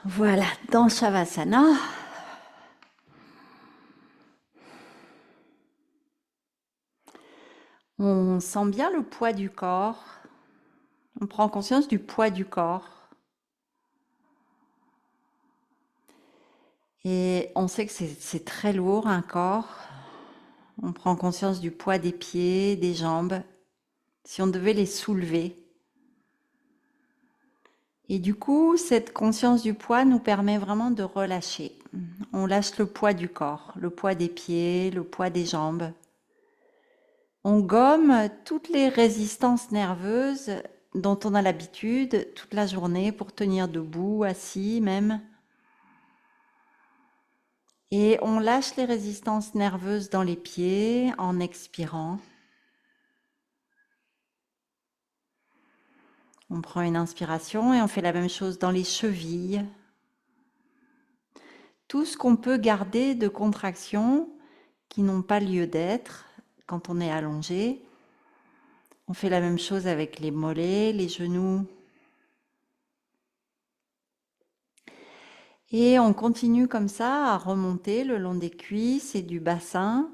Voilà, dans Shavasana, on sent bien le poids du corps. On prend conscience du poids du corps. Et on sait que c'est très lourd, un corps. On prend conscience du poids des pieds, des jambes, si on devait les soulever. Et du coup, cette conscience du poids nous permet vraiment de relâcher. On lâche le poids du corps, le poids des pieds, le poids des jambes. On gomme toutes les résistances nerveuses dont on a l'habitude toute la journée pour tenir debout, assis même. Et on lâche les résistances nerveuses dans les pieds en expirant. On prend une inspiration et on fait la même chose dans les chevilles. Tout ce qu'on peut garder de contractions qui n'ont pas lieu d'être quand on est allongé. On fait la même chose avec les mollets, les genoux. Et on continue comme ça à remonter le long des cuisses et du bassin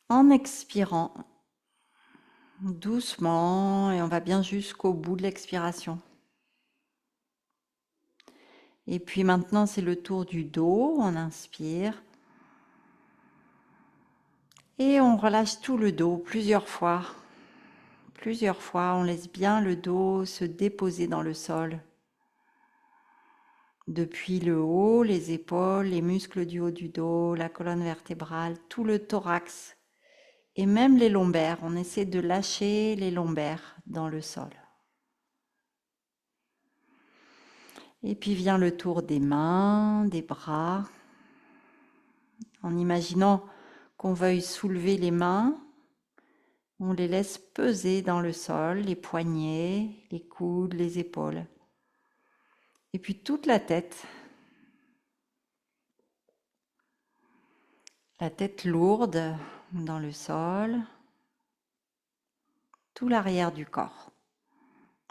en expirant doucement et on va bien jusqu'au bout de l'expiration. Et puis maintenant c'est le tour du dos, on inspire et on relâche tout le dos plusieurs fois. Plusieurs fois, on laisse bien le dos se déposer dans le sol. Depuis le haut, les épaules, les muscles du haut du dos, la colonne vertébrale, tout le thorax et même les lombaires. On essaie de lâcher les lombaires dans le sol. Et puis vient le tour des mains, des bras, en imaginant qu'on veuille soulever les mains. On les laisse peser dans le sol, les poignets, les coudes, les épaules. Et puis toute la tête lourde dans le sol, tout l'arrière du corps.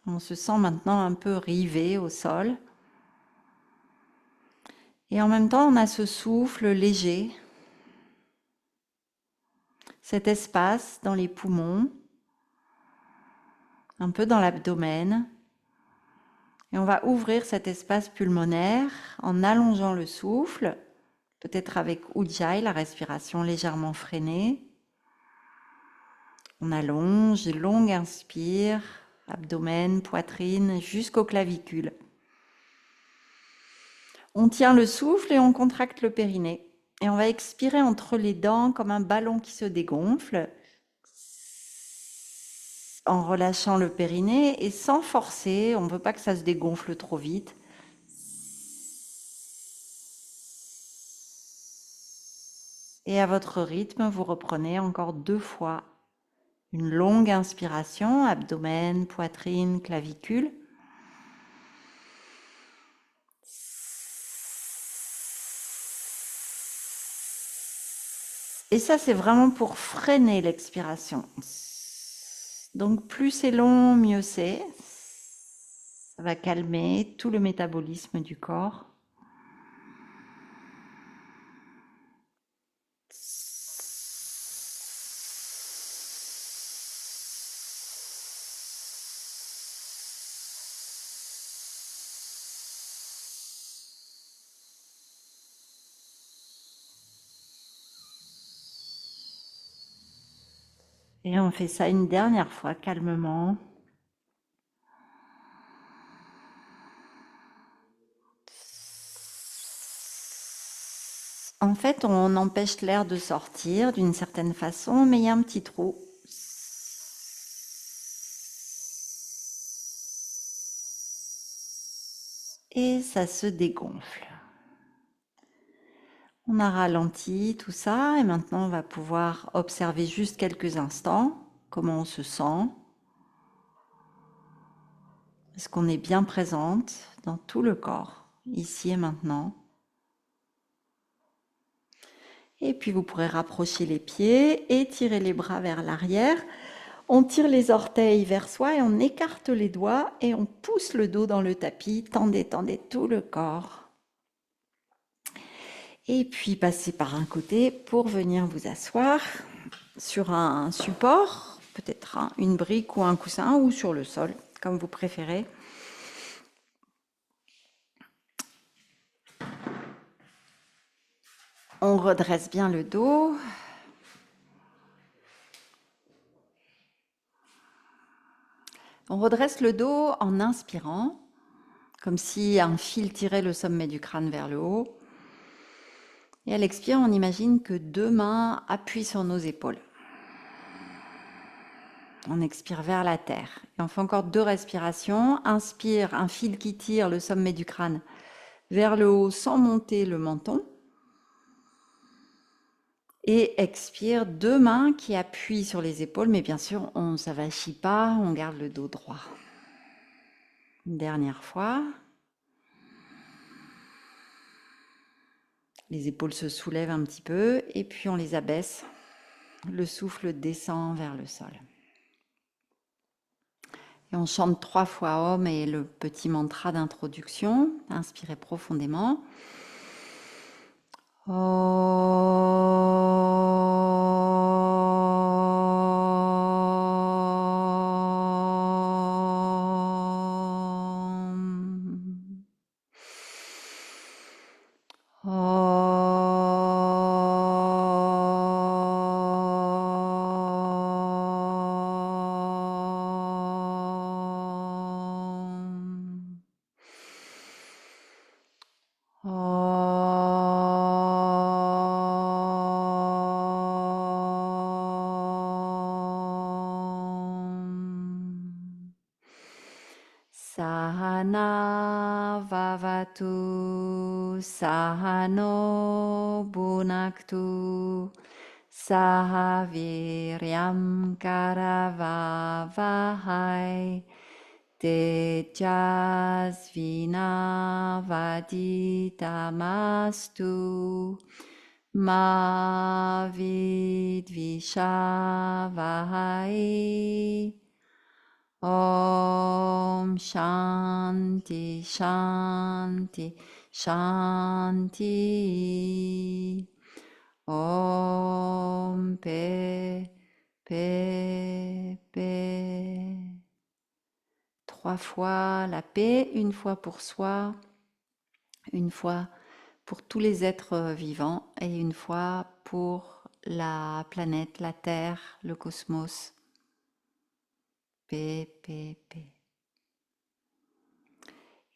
On se sent maintenant un peu rivé au sol. Et en même temps, on a ce souffle léger, cet espace dans les poumons, un peu dans l'abdomen. Et on va ouvrir cet espace pulmonaire en allongeant le souffle, peut-être avec Ujjayi, la respiration légèrement freinée. On allonge, longue inspire, abdomen, poitrine, jusqu'aux clavicules. On tient le souffle et on contracte le périnée. Et on va expirer entre les dents comme un ballon qui se dégonfle, en relâchant le périnée et sans forcer. On ne veut pas que ça se dégonfle trop vite. Et à votre rythme, vous reprenez encore 2 fois une longue inspiration, abdomen, poitrine, clavicule. Et ça, c'est vraiment pour freiner l'expiration. Donc, plus c'est long, mieux c'est. Ça va calmer tout le métabolisme du corps. Et on fait ça une dernière fois, calmement. En fait, on empêche l'air de sortir d'une certaine façon, mais il y a un petit trou. Et ça se dégonfle. On a ralenti tout ça et maintenant on va pouvoir observer juste quelques instants comment on se sent. Est-ce qu'on est bien présente dans tout le corps, ici et maintenant? Et puis vous pourrez rapprocher les pieds, étirer les bras vers l'arrière. On tire les orteils vers soi et on écarte les doigts et on pousse le dos dans le tapis. Tendez, tendez tout le corps. Et puis passez par un côté pour venir vous asseoir sur un support, peut-être une brique ou un coussin ou sur le sol, comme vous préférez. On redresse bien le dos. On redresse le dos en inspirant, comme si un fil tirait le sommet du crâne vers le haut. Et à l'expire, on imagine que 2 mains appuient sur nos épaules. On expire vers la terre. Et on fait encore 2 respirations. Inspire, un fil qui tire le sommet du crâne vers le haut sans monter le menton. Et expire, 2 mains qui appuient sur les épaules, mais bien sûr, on ne s'avachit pas, on garde le dos droit. Une dernière fois. Les épaules se soulèvent un petit peu et puis on les abaisse. Le souffle descend vers le sol. Et on chante 3 fois Om et le petit mantra d'introduction. Inspirez profondément. Sahana vavatu, sahano bhunaktu, sahaviryam karavavahai, tejasvinavaditamastu, ma vidvishavahai. Om Shanti Shanti Shanti. Om Paix Paix Paix. 3 fois la paix, 1 fois pour soi, 1 fois pour tous les êtres vivants et 1 fois pour la planète, la Terre, le cosmos. Paix, paix, paix.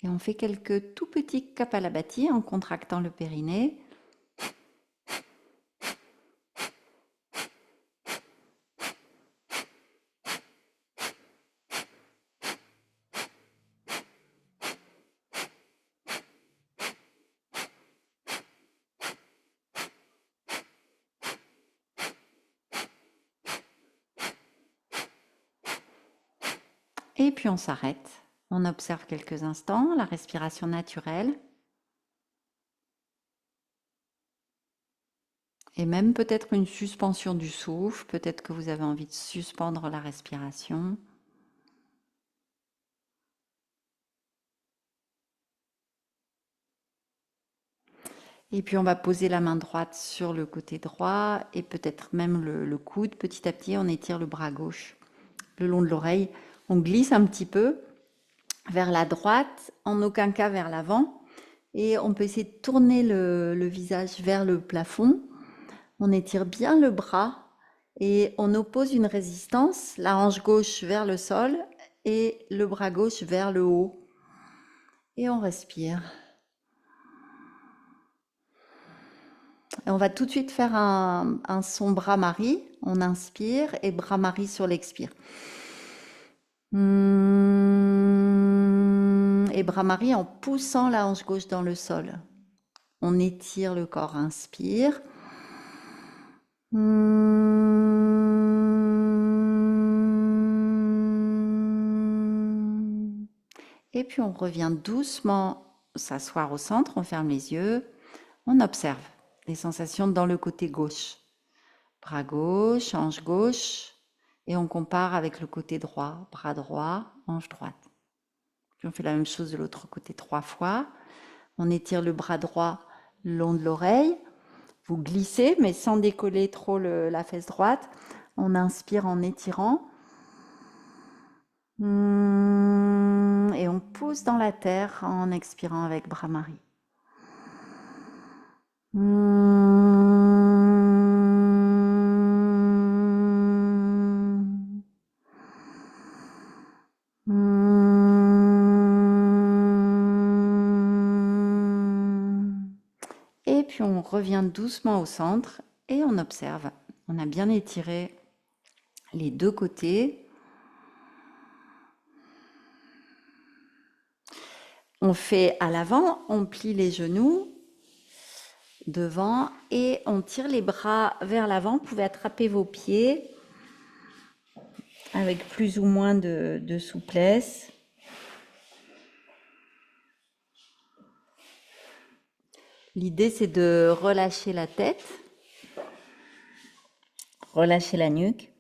Et on fait quelques tout petits kapalabhati en contractant le périnée. Et puis on s'arrête. On observe quelques instants la respiration naturelle. Et même peut-être une suspension du souffle. Peut-être que vous avez envie de suspendre la respiration. Et puis on va poser la main droite sur le côté droit et peut-être même le coude. Petit à petit, on étire le bras gauche le long de l'oreille. On glisse un petit peu vers la droite, en aucun cas vers l'avant. Et on peut essayer de tourner le visage vers le plafond. On étire bien le bras et on oppose une résistance, la hanche gauche vers le sol et le bras gauche vers le haut. Et on respire. Et on va tout de suite faire un son Brahmari. On inspire et Brahmari sur l'expire. Et Brahmari en poussant la hanche gauche dans le sol. On étire le corps, inspire. Et puis on revient doucement s'asseoir au centre, on ferme les yeux, on observe les sensations dans le côté gauche. Bras gauche, hanche gauche, Et on compare avec le côté droit, bras droit, hanche droite. Puis on fait la même chose de l'autre côté 3 fois. On étire le bras droit le long de l'oreille. Vous glissez, mais sans décoller trop la fesse droite. On inspire en étirant. Et on pousse dans la terre en expirant avec Brahmari. Et puis on revient doucement au centre et on observe. On a bien étiré les deux côtés. On fait à l'avant, on plie les genoux devant et on tire les bras vers l'avant. Vous pouvez attraper vos pieds avec plus ou moins de souplesse. L'idée, c'est de relâcher la tête, relâcher la nuque.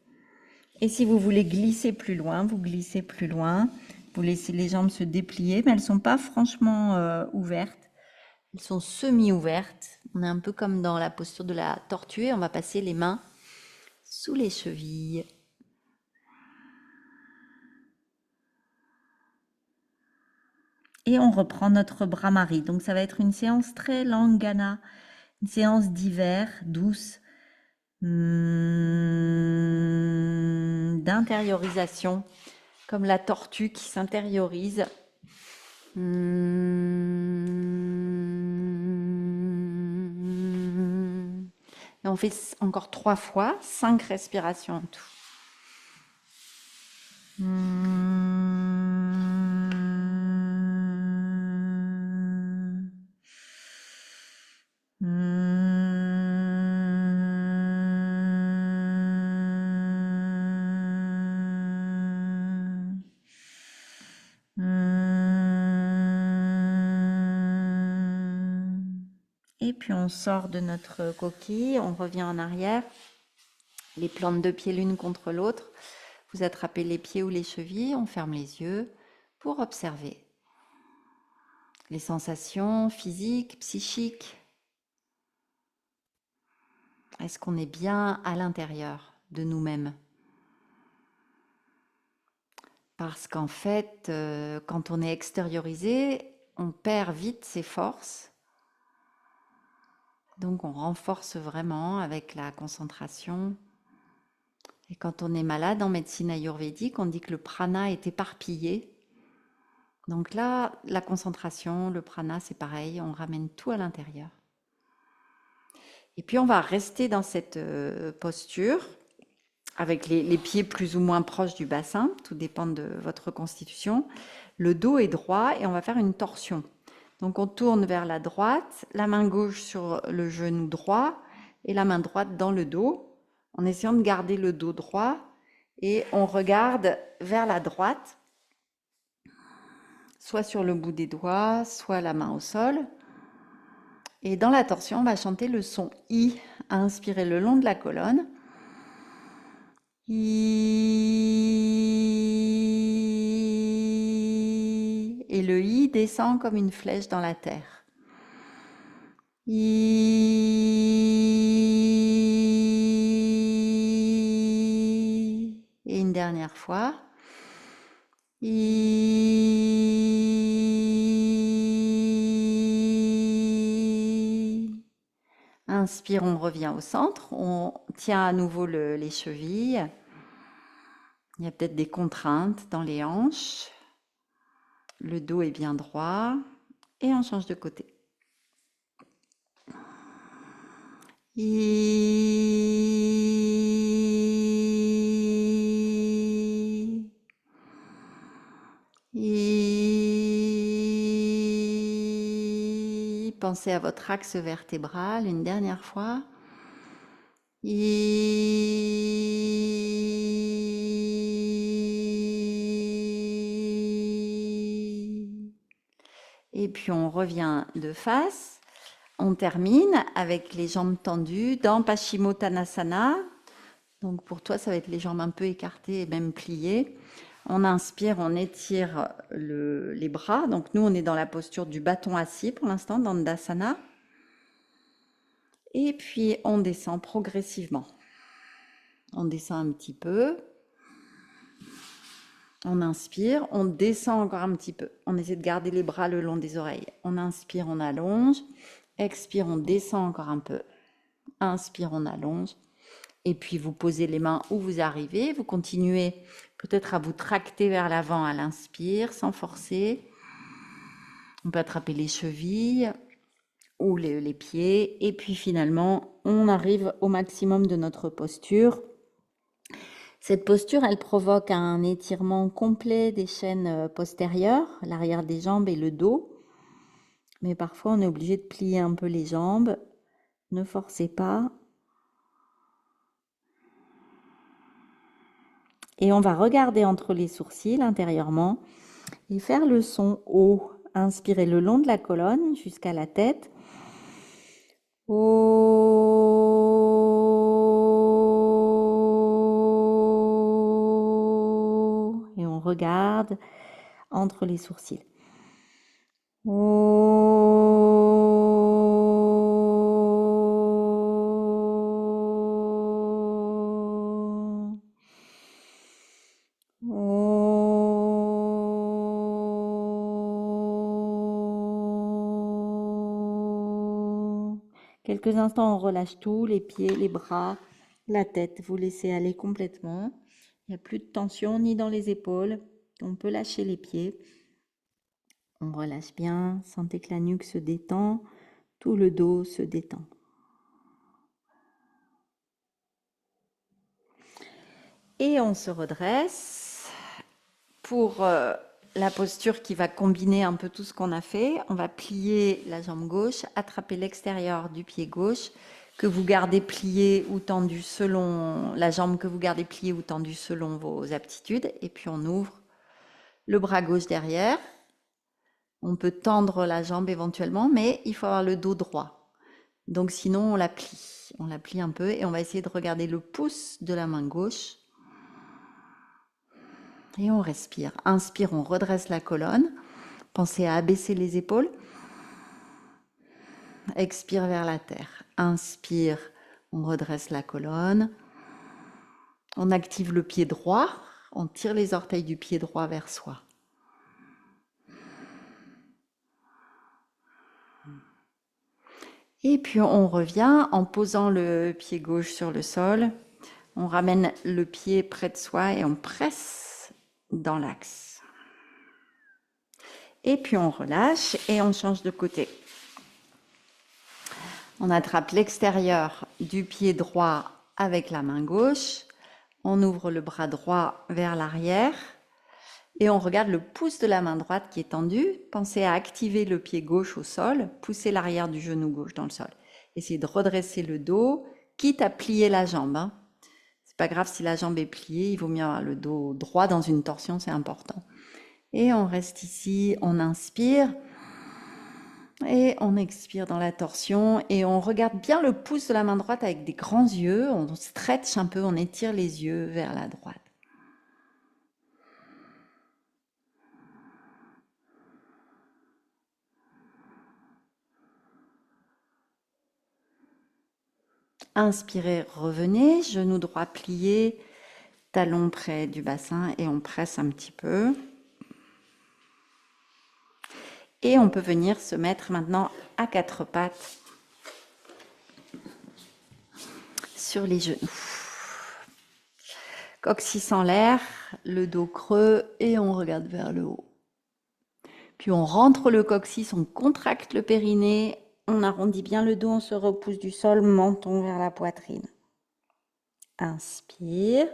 Et si vous voulez glisser plus loin, vous glissez plus loin. Vous laissez les jambes se déplier, mais elles ne sont pas franchement ouvertes. Elles sont semi-ouvertes. On est un peu comme dans la posture de la tortue et on va passer les mains sous les chevilles. Et on reprend notre Brahmari. Donc ça va être une séance très Langana, une séance d'hiver, douce, d'intériorisation, comme la tortue qui s'intériorise. Et on fait encore 3 fois, 5 respirations en tout. Et puis on sort de notre coquille, on revient en arrière, les plantes de pieds l'une contre l'autre. Vous attrapez les pieds ou les chevilles, on ferme les yeux pour observer les sensations physiques, psychiques. Est-ce qu'on est bien à l'intérieur de nous-mêmes? Parce qu'en fait, quand on est extériorisé, on perd vite ses forces. Donc on renforce vraiment avec la concentration. Et quand on est malade en médecine ayurvédique, on dit que le prana est éparpillé. Donc là, la concentration, le prana, c'est pareil, on ramène tout à l'intérieur. Et puis on va rester dans cette posture avec les pieds plus ou moins proches du bassin, tout dépend de votre constitution. Le dos est droit et on va faire une torsion. Donc on tourne vers la droite, la main gauche sur le genou droit et la main droite dans le dos, en essayant de garder le dos droit, et on regarde vers la droite, soit sur le bout des doigts, soit la main au sol. Et dans la torsion, on va chanter le son I, à inspirer le long de la colonne. I. Et le I descend comme une flèche dans la terre. I. Et une dernière fois. I. Inspire, on revient au centre. On tient à nouveau les chevilles. Il y a peut-être des contraintes dans les hanches. Le dos est bien droit. Et on change de côté. Pensez à votre axe vertébral une dernière fois. Et puis on revient de face. On termine avec les jambes tendues dans Paschimottanasana, Donc pour toi, ça va être les jambes un peu écartées et même pliées. On inspire, on étire les bras. Donc nous, on est dans la posture du bâton assis pour l'instant, dans Dandasana. Et puis on descend progressivement. On descend un petit peu. On inspire, on descend encore un petit peu. On essaie de garder les bras le long des oreilles. On inspire, on allonge. Expire, on descend encore un peu. Inspire, on allonge. Et puis vous posez les mains où vous arrivez. Vous continuez peut-être à vous tracter vers l'avant à l'inspire, sans forcer. On peut attraper les chevilles ou les pieds. Et puis finalement, on arrive au maximum de notre posture. Cette posture, elle provoque un étirement complet des chaînes postérieures, l'arrière des jambes et le dos. Mais parfois, on est obligé de plier un peu les jambes. Ne forcez pas. Et on va regarder entre les sourcils intérieurement et faire le son O. Inspirez le long de la colonne jusqu'à la tête. O. Et on regarde entre les sourcils. Quelques instants, on relâche tout, les pieds, les bras, la tête. Vous laissez aller complètement. Il n'y a plus de tension ni dans les épaules. On peut lâcher les pieds. On relâche bien. Sentez que la nuque se détend. Tout le dos se détend. Et on se redresse pour la posture qui va combiner un peu tout ce qu'on a fait. On va plier la jambe gauche, attraper l'extérieur du pied gauche que vous gardez plié ou tendu selon la jambe que vous gardez pliée ou tendue selon vos aptitudes. Et puis on ouvre le bras gauche derrière. On peut tendre la jambe éventuellement, mais il faut avoir le dos droit. Donc sinon, on la plie. On la plie un peu et on va essayer de regarder le pouce de la main gauche. Et on respire. Inspire, on redresse la colonne. Pensez à abaisser les épaules. Expire vers la terre. Inspire, on redresse la colonne. On active le pied droit. On tire les orteils du pied droit vers soi. Et puis on revient en posant le pied gauche sur le sol. On ramène le pied près de soi et on presse dans l'axe. Et puis on relâche et on change de côté. On attrape l'extérieur du pied droit avec la main gauche. On ouvre le bras droit vers l'arrière. Et on regarde le pouce de la main droite qui est tendu. Pensez à activer le pied gauche au sol. Poussez l'arrière du genou gauche dans le sol. Essayez de redresser le dos, quitte à plier la jambe. C'est pas grave si la jambe est pliée. Il vaut mieux avoir le dos droit dans une torsion, c'est important. Et on reste ici, on inspire. Et on expire dans la torsion. Et on regarde bien le pouce de la main droite avec des grands yeux. On stretch un peu, on étire les yeux vers la droite. Inspirez, revenez, genou droit plié, talon près du bassin et on presse un petit peu. Et on peut venir se mettre maintenant à quatre pattes sur les genoux. Coccyx en l'air, le dos creux et on regarde vers le haut. Puis on rentre le coccyx, on contracte le périnée, on arrondit bien le dos, on se repousse du sol, menton vers la poitrine. Inspire.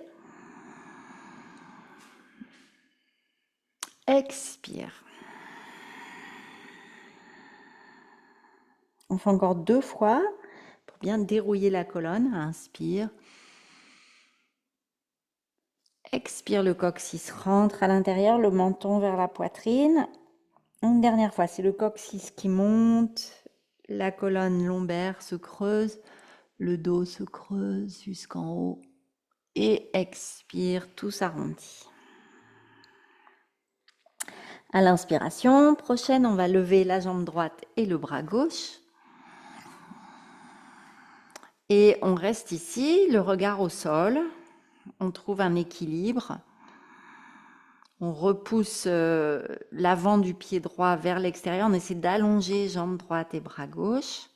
Expire. On fait encore 2 fois pour bien dérouiller la colonne. Inspire. Expire, le coccyx rentre à l'intérieur, le menton vers la poitrine. Une dernière fois, c'est le coccyx qui monte, la colonne lombaire se creuse, le dos se creuse jusqu'en haut et expire, tout s'arrondit. À l'inspiration prochaine, on va lever la jambe droite et le bras gauche. Et on reste ici, le regard au sol. On trouve un équilibre. On repousse l'avant du pied droit vers l'extérieur. On essaie d'allonger jambe droite et bras gauche.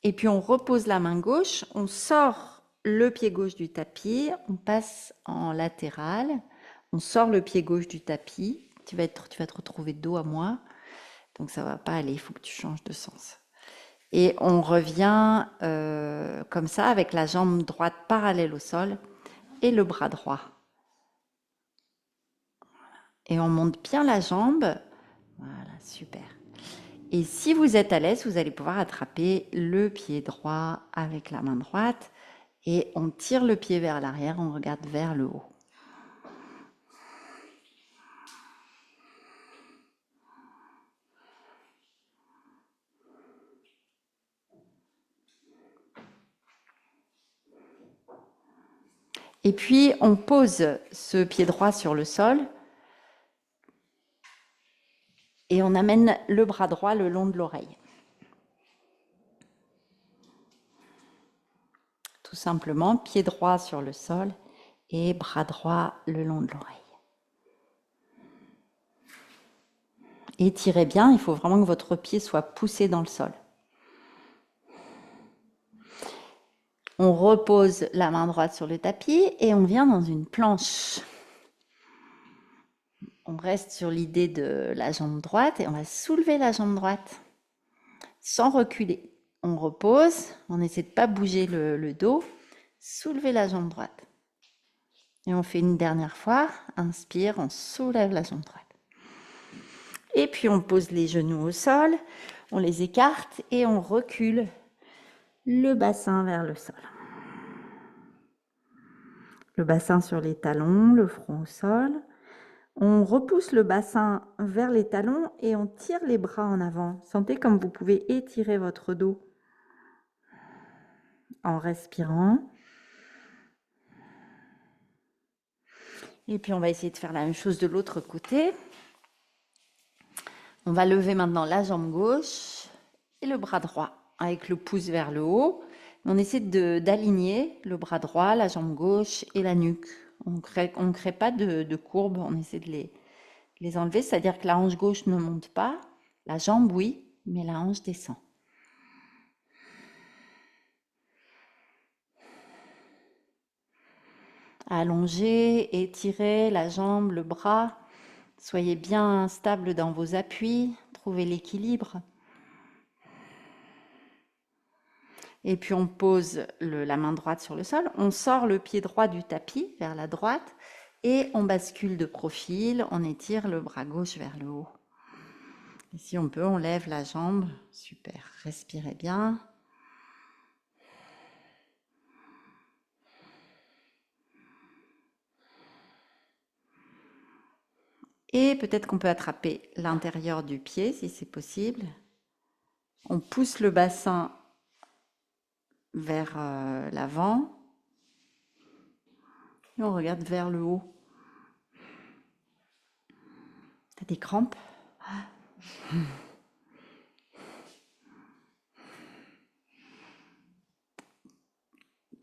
Et puis on repose la main gauche, on sort le pied gauche du tapis, on passe en latéral, on sort le pied gauche du tapis. Tu vas te retrouver dos à moi, donc ça va pas aller, il faut que tu changes de sens. Et on revient comme ça avec la jambe droite parallèle au sol et le bras droit. Et on monte bien la jambe. Voilà, super. Et si vous êtes à l'aise, vous allez pouvoir attraper le pied droit avec la main droite et on tire le pied vers l'arrière, on regarde vers le haut. Et puis on pose ce pied droit sur le sol et on amène le bras droit le long de l'oreille. Tout simplement, pied droit sur le sol et bras droit le long de l'oreille. Étirez bien, il faut vraiment que votre pied soit poussé dans le sol. On repose la main droite sur le tapis et on vient dans une planche. On reste sur l'idée de la jambe droite et on va soulever la jambe droite sans reculer. On repose, on essaie de ne pas bouger le dos, soulever la jambe droite. Et on fait une dernière fois, inspire, on soulève la jambe droite. Et puis on pose les genoux au sol, on les écarte et on recule le bassin vers le sol. Le bassin sur les talons, le front au sol. On repousse le bassin vers les talons et on tire les bras en avant. Sentez comme vous pouvez étirer votre dos en respirant. Et puis on va essayer de faire la même chose de l'autre côté. On va lever maintenant la jambe gauche et le bras droit avec le pouce vers le haut. On essaie d'aligner le bras droit, la jambe gauche et la nuque. On ne crée pas de courbe, on essaie de les enlever, c'est-à-dire que la hanche gauche ne monte pas, la jambe oui, mais la hanche descend. Allongez, étirez la jambe, le bras. Soyez bien stable dans vos appuis, trouvez l'équilibre. Et puis on pose la main droite sur le sol, on sort le pied droit du tapis vers la droite et on bascule de profil, on étire le bras gauche vers le haut. Et si on peut, on lève la jambe, super, respirez bien. Et peut-être qu'on peut attraper l'intérieur du pied si c'est possible. On pousse le bassin vers l'avant. Et on regarde vers le haut. T'as des crampes?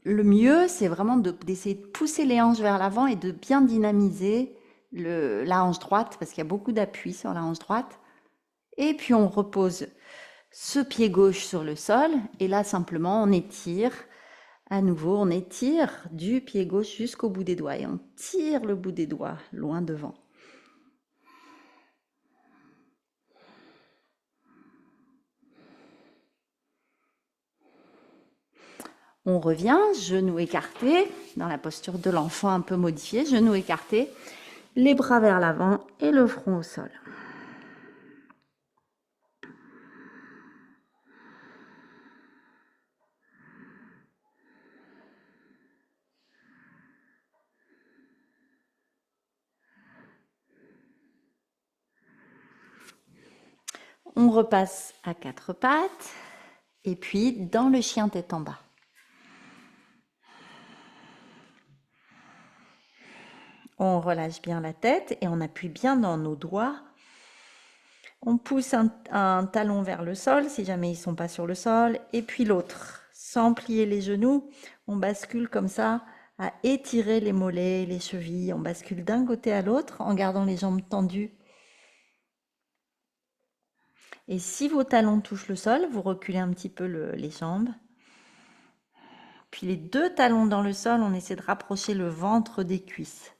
Le mieux, c'est vraiment d'essayer de pousser les hanches vers l'avant et de bien dynamiser la hanche droite, parce qu'il y a beaucoup d'appui sur la hanche droite. Et puis on repose ce pied gauche sur le sol, et là simplement on étire. À nouveau, on étire du pied gauche jusqu'au bout des doigts, et on tire le bout des doigts loin devant. On revient, genoux écartés, dans la posture de l'enfant un peu modifiée, genoux écartés, les bras vers l'avant et le front au sol. On repasse à quatre pattes et puis dans le chien tête en bas. On relâche bien la tête et on appuie bien dans nos doigts. On pousse un talon vers le sol si jamais ils ne sont pas sur le sol et puis l'autre. Sans plier les genoux, on bascule comme ça à étirer les mollets, les chevilles. On bascule d'un côté à l'autre en gardant les jambes tendues. Et si vos talons touchent le sol, vous reculez un petit peu les jambes. Puis les deux talons dans le sol, on essaie de rapprocher le ventre des cuisses.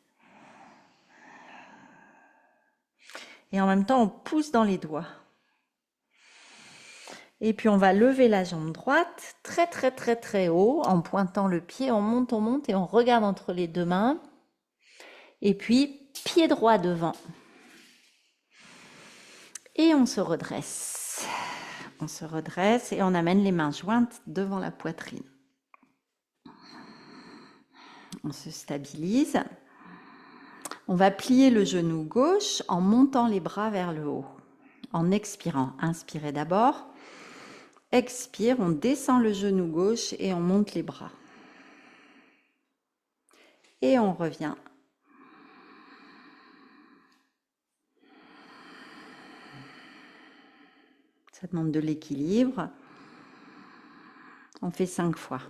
Et en même temps, on pousse dans les doigts. Et puis on va lever la jambe droite très très très très haut en pointant le pied. On monte et on regarde entre les deux mains. Et puis pied droit devant. Et on se redresse. On se redresse et on amène les mains jointes devant la poitrine. On se stabilise. On va plier le genou gauche en montant les bras vers le haut. En expirant, inspirez d'abord. Expire, on descend le genou gauche et on monte les bras. Et on revient. Ça demande de l'équilibre. On fait 5 fois.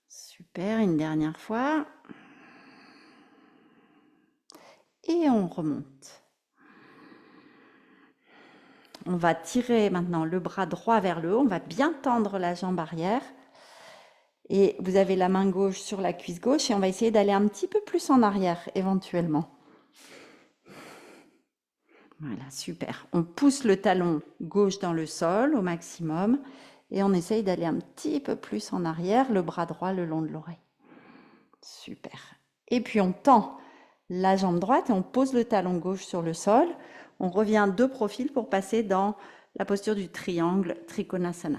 Super, une dernière fois. Et on remonte. On va tirer maintenant le bras droit vers le haut. On va bien tendre la jambe arrière. Et vous avez la main gauche sur la cuisse gauche et on va essayer d'aller un petit peu plus en arrière éventuellement. Voilà, super. On pousse le talon gauche dans le sol au maximum et on essaye d'aller un petit peu plus en arrière, le bras droit le long de l'oreille. Super. Et puis on tend la jambe droite et on pose le talon gauche sur le sol. On revient de profil pour passer dans la posture du triangle Trikonasana.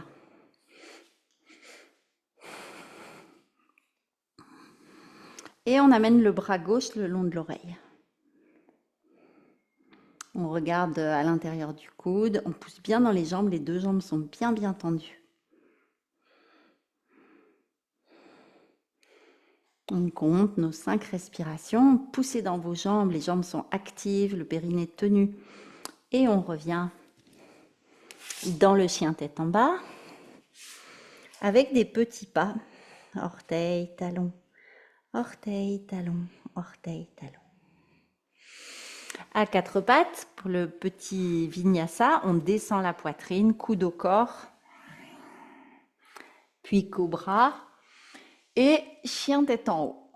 Et on amène le bras gauche le long de l'oreille. On regarde à l'intérieur du coude, on pousse bien dans les jambes, les deux jambes sont bien tendues. On compte nos 5 respirations, poussez dans vos jambes, les jambes sont actives, le périnée tenu. Et on revient dans le chien tête en bas, avec des petits pas, orteil, talon, orteil, talon, orteil, talon. À 4 pattes, pour le petit vinyasa, on descend la poitrine, coude au corps, puis cobra et chien tête en haut.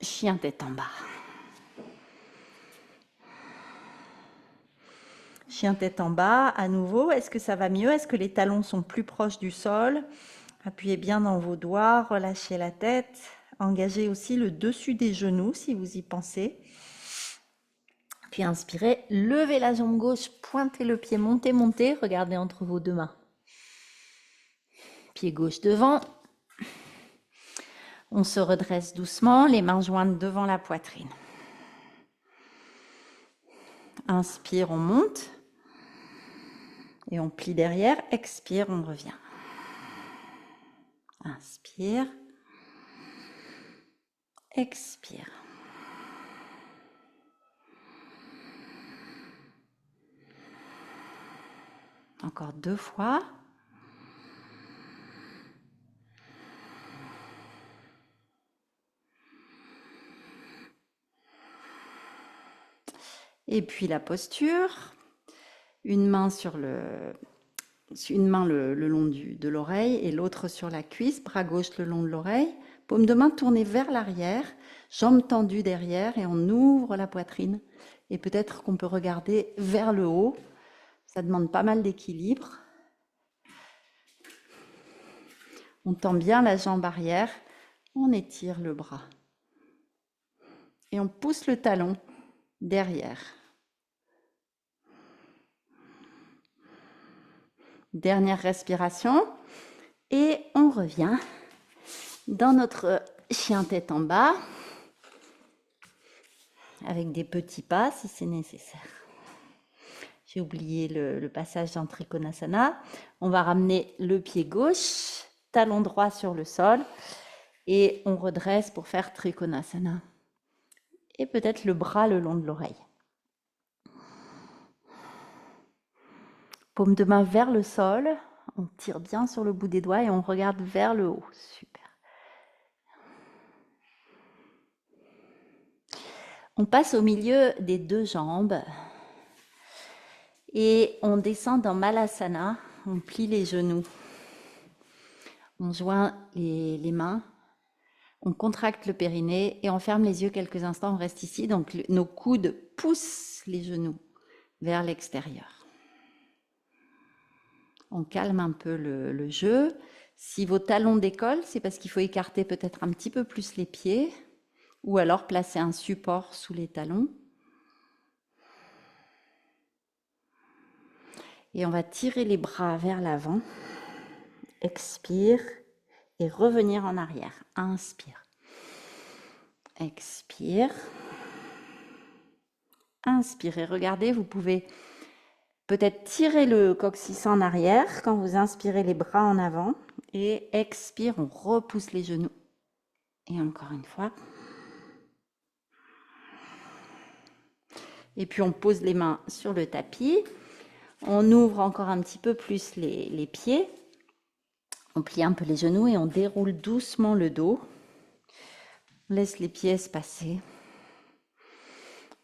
Chien tête en bas. Chien tête en bas, à nouveau, est-ce que ça va mieux? Est-ce que les talons sont plus proches du sol? Appuyez bien dans vos doigts, relâchez la tête. Engagez aussi le dessus des genoux si vous y pensez. Puis inspirez, levez la jambe gauche, pointez le pied, montez, montez, regardez entre vos deux mains. Pied gauche devant. On se redresse doucement, les mains jointes devant la poitrine. Inspire, on monte. Et on plie derrière, expire, on revient. Inspire. Expire. Encore 2 fois. Et puis la posture. Une main le long de l'oreille et l'autre sur la cuisse, bras gauche le long de l'oreille. Paume de main tournée vers l'arrière, jambes tendues derrière et on ouvre la poitrine. Et peut-être qu'on peut regarder vers le haut. Ça demande pas mal d'équilibre. On tend bien la jambe arrière, on étire le bras. Et on pousse le talon derrière. Dernière respiration. Et on revient dans notre chien tête en bas, avec des petits pas si c'est nécessaire. J'ai oublié le passage dans Trikonasana. On va ramener le pied gauche, talon droit sur le sol, et on redresse pour faire Trikonasana. Et peut-être le bras le long de l'oreille. Paume de main vers le sol, on tire bien sur le bout des doigts et on regarde vers le haut. Super. On passe au milieu des deux jambes et on descend dans Malasana. On plie les genoux. On joint les mains. On contracte le périnée et on ferme les yeux quelques instants. On reste ici. Donc nos coudes poussent les genoux vers l'extérieur. On calme un peu le jeu. Si vos talons décollent, c'est parce qu'il faut écarter peut-être un petit peu plus les pieds ou alors placer un support sous les talons. Et on va tirer les bras vers l'avant. Expire et revenir en arrière. Inspire. Expire. Inspirez. Regardez, vous pouvez peut-être tirer le coccyx en arrière quand vous inspirez les bras en avant. Et expire, on repousse les genoux. Et encore une fois. Et puis on pose les mains sur le tapis. On ouvre encore un petit peu plus les pieds. On plie un peu les genoux et on déroule doucement le dos. On laisse les pieds se passer.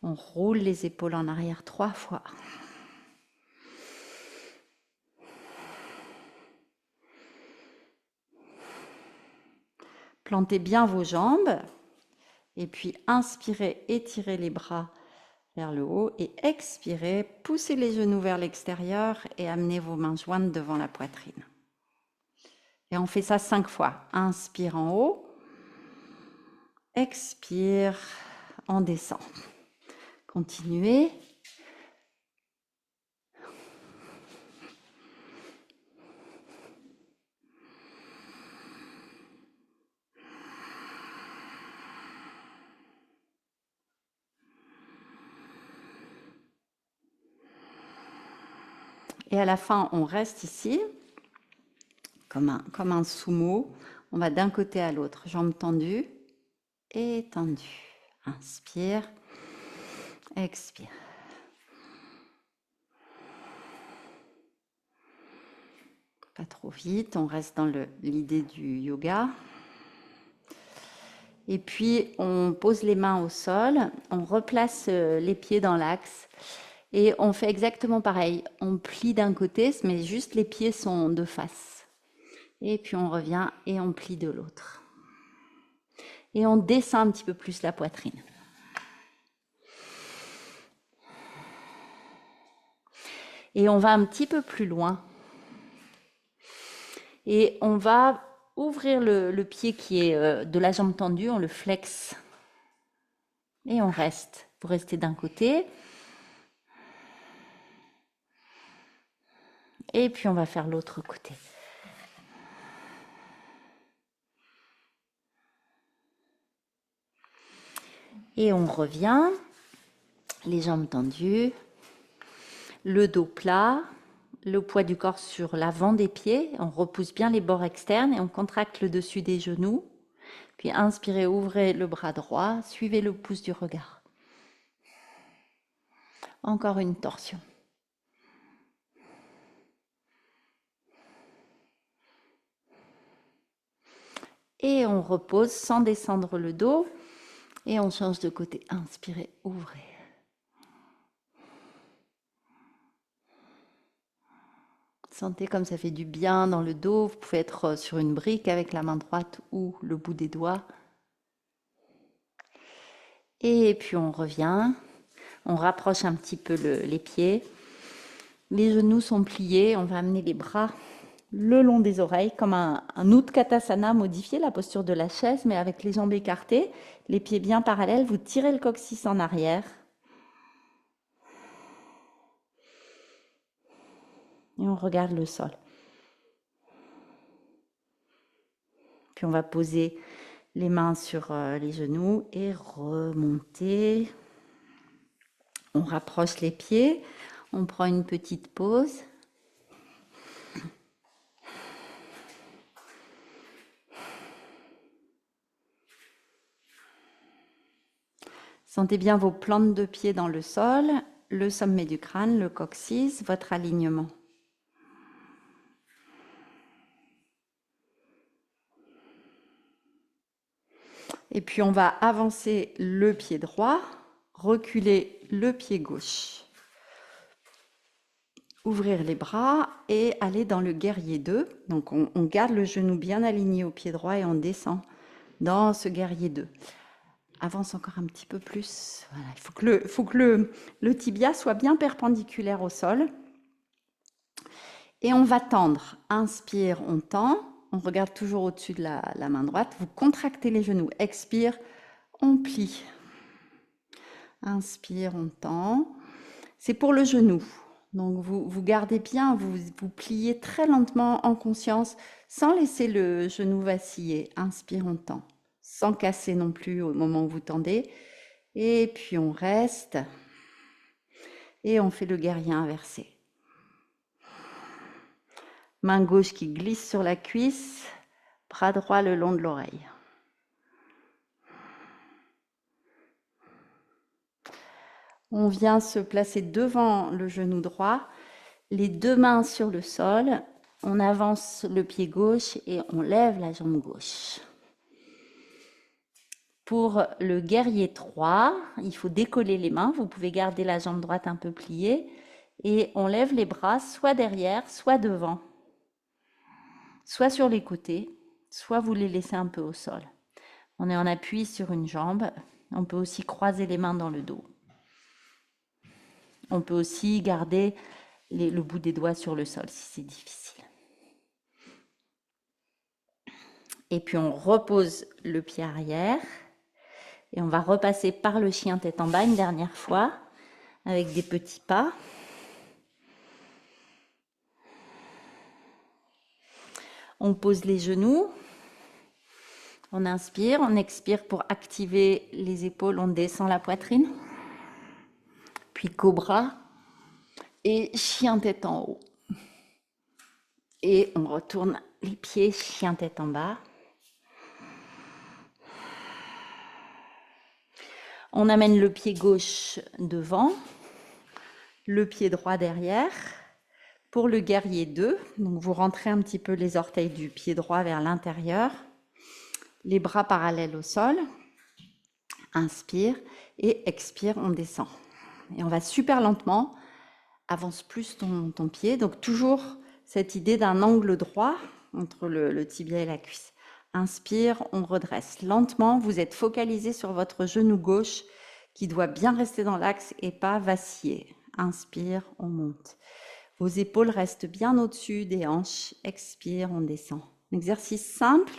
On roule les épaules en arrière 3 fois. Plantez bien vos jambes. Et puis inspirez, étirez les bras vers le haut. Et expirez, poussez les genoux vers l'extérieur et amenez vos mains jointes devant la poitrine. Et on fait ça 5 fois. Inspire en haut. Expire, on descend. Continuez. Et à la fin, on reste ici, comme un sumo. On va d'un côté à l'autre, jambes tendues et tendues. Inspire, expire. Pas trop vite, on reste dans l'idée du yoga. Et puis, on pose les mains au sol, on replace les pieds dans l'axe. Et on fait exactement pareil. On plie d'un côté, mais juste les pieds sont de face. Et puis on revient et on plie de l'autre. Et on descend un petit peu plus la poitrine. Et on va un petit peu plus loin. Et on va ouvrir le pied qui est de la jambe tendue, on le flexe. Et on reste. Vous restez d'un côté. Et puis on va faire l'autre côté. Et on revient, les jambes tendues, le dos plat, le poids du corps sur l'avant des pieds. On repousse bien les bords externes et on contracte le dessus des genoux. Puis inspirez, ouvrez le bras droit, suivez le pouce du regard. Encore une torsion. Et on repose sans descendre le dos. Et on change de côté. Inspirez, ouvrez. Sentez comme ça fait du bien dans le dos. Vous pouvez être sur une brique avec la main droite ou le bout des doigts. Et puis on revient. On rapproche un petit peu les pieds. Les genoux sont pliés. On va amener les bras le long des oreilles, comme un Utkatasana modifié, la posture de la chaise, mais avec les jambes écartées, les pieds bien parallèles. Vous tirez le coccyx en arrière. et on regarde le sol. Puis on va poser les mains sur les genoux et remonter. On rapproche les pieds, on prend une petite pause. Sentez bien vos plantes de pied dans le sol, le sommet du crâne, le coccyx, votre alignement. Et puis on va avancer le pied droit, reculer le pied gauche. Ouvrir les bras et aller dans le guerrier 2. Donc on garde le genou bien aligné au pied droit et on descend dans ce guerrier 2. Avance encore un petit peu plus. Voilà, il faut que le tibia soit bien perpendiculaire au sol. Et on va tendre. Inspire, on tend. On regarde toujours au-dessus de la main droite. Vous contractez les genoux. Expire, on plie. Inspire, on tend. C'est pour le genou. Donc vous gardez bien, vous pliez très lentement en conscience sans laisser le genou vaciller. Inspire, on tend. Sans casser non plus au moment où vous tendez. Et puis on reste. Et on fait le guerrier inversé. Main gauche qui glisse sur la cuisse, bras droit le long de l'oreille. On vient se placer devant le genou droit, les deux mains sur le sol, on avance le pied gauche et on lève la jambe gauche. Pour le guerrier 3, il faut décoller les mains, vous pouvez garder la jambe droite un peu pliée et on lève les bras soit derrière, soit devant, soit sur les côtés, soit vous les laissez un peu au sol. On est en appui sur une jambe, on peut aussi croiser les mains dans le dos. On peut aussi garder le bout des doigts sur le sol si c'est difficile. Et puis on repose le pied arrière et on va repasser par le chien tête en bas une dernière fois avec des petits pas. On pose les genoux. On inspire, on expire pour activer les épaules, on descend la poitrine. Puis cobra et chien tête en haut. Et on retourne les pieds, chien tête en bas. On amène le pied gauche devant, le pied droit derrière. Pour le guerrier 2, donc vous rentrez un petit peu les orteils du pied droit vers l'intérieur, les bras parallèles au sol. Inspire et expire, on descend. Et on va super lentement, avance plus ton pied, donc toujours cette idée d'un angle droit entre le tibia et la cuisse. Inspire, on redresse. Lentement, vous êtes focalisé sur votre genou gauche qui doit bien rester dans l'axe et pas vaciller. Inspire, on monte. Vos épaules restent bien au-dessus des hanches. Expire, on descend. Un exercice simple,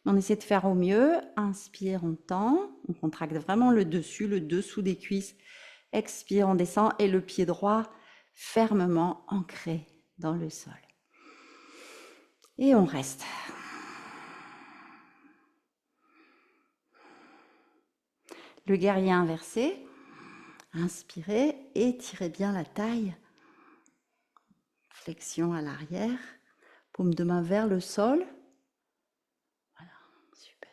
mais on essaie de faire au mieux. Inspire, on tend. On contracte vraiment le dessus, le dessous des cuisses. Expire, on descend et le pied droit fermement ancré dans le sol. Et on reste. Le guerrier inversé. Inspirez, étirez bien la taille. Flexion à l'arrière. Paume de main vers le sol. Voilà, super.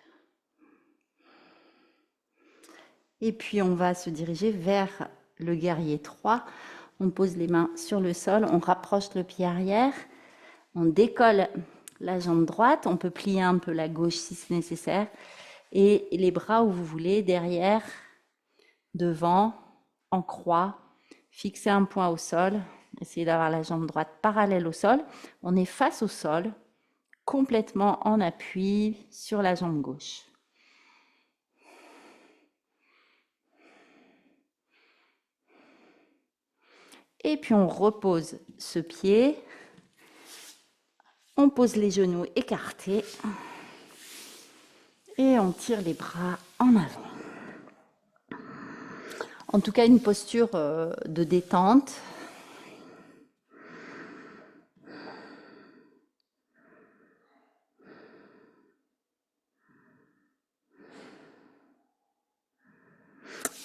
Et puis on va se diriger vers le guerrier 3. On pose les mains sur le sol, on rapproche le pied arrière. On décolle la jambe droite, on peut plier un peu la gauche si c'est nécessaire. Et les bras où vous voulez, derrière, devant, en croix. Fixez un point au sol. Essayez d'avoir la jambe droite parallèle au sol. On est face au sol, complètement en appui sur la jambe gauche. Et puis on repose ce pied. On pose les genoux écartés. Et on tire les bras en avant. En tout cas, une posture de détente.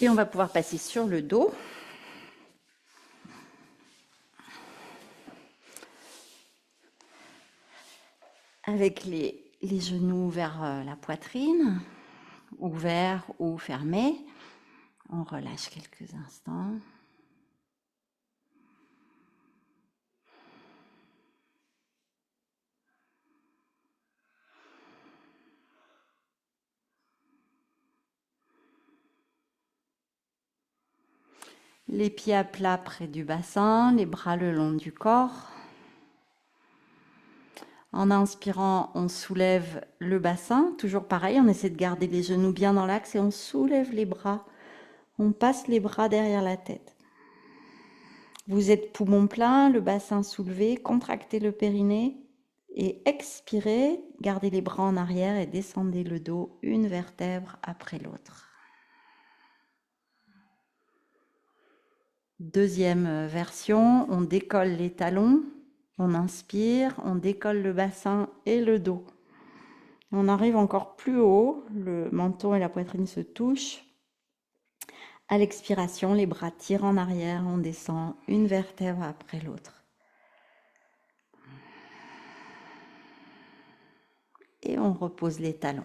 Et on va pouvoir passer sur le dos. Avec les genoux vers la poitrine, ouverts ou fermés. On relâche quelques instants. Les pieds à plat près du bassin, les bras le long du corps. En inspirant, on soulève le bassin. Toujours pareil, on essaie de garder les genoux bien dans l'axe et on soulève les bras. On passe les bras derrière la tête. Vous êtes poumon plein, le bassin soulevé, contractez le périnée et expirez. Gardez les bras en arrière et descendez le dos une vertèbre après l'autre. Deuxième version, on décolle les talons, on inspire, on décolle le bassin et le dos. On arrive encore plus haut, le menton et la poitrine se touchent. À l'expiration, les bras tirent en arrière, on descend une vertèbre après l'autre. Et on repose les talons.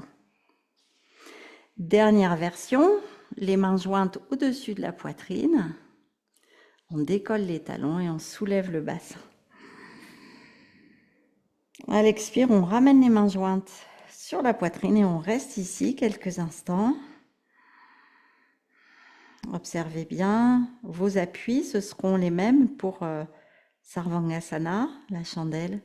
Dernière version, les mains jointes au-dessus de la poitrine. On décolle les talons et on soulève le bassin. À l'expire, on ramène les mains jointes sur la poitrine et on reste ici quelques instants. Observez bien, vos appuis, ce seront les mêmes pour Sarvangasana, la chandelle.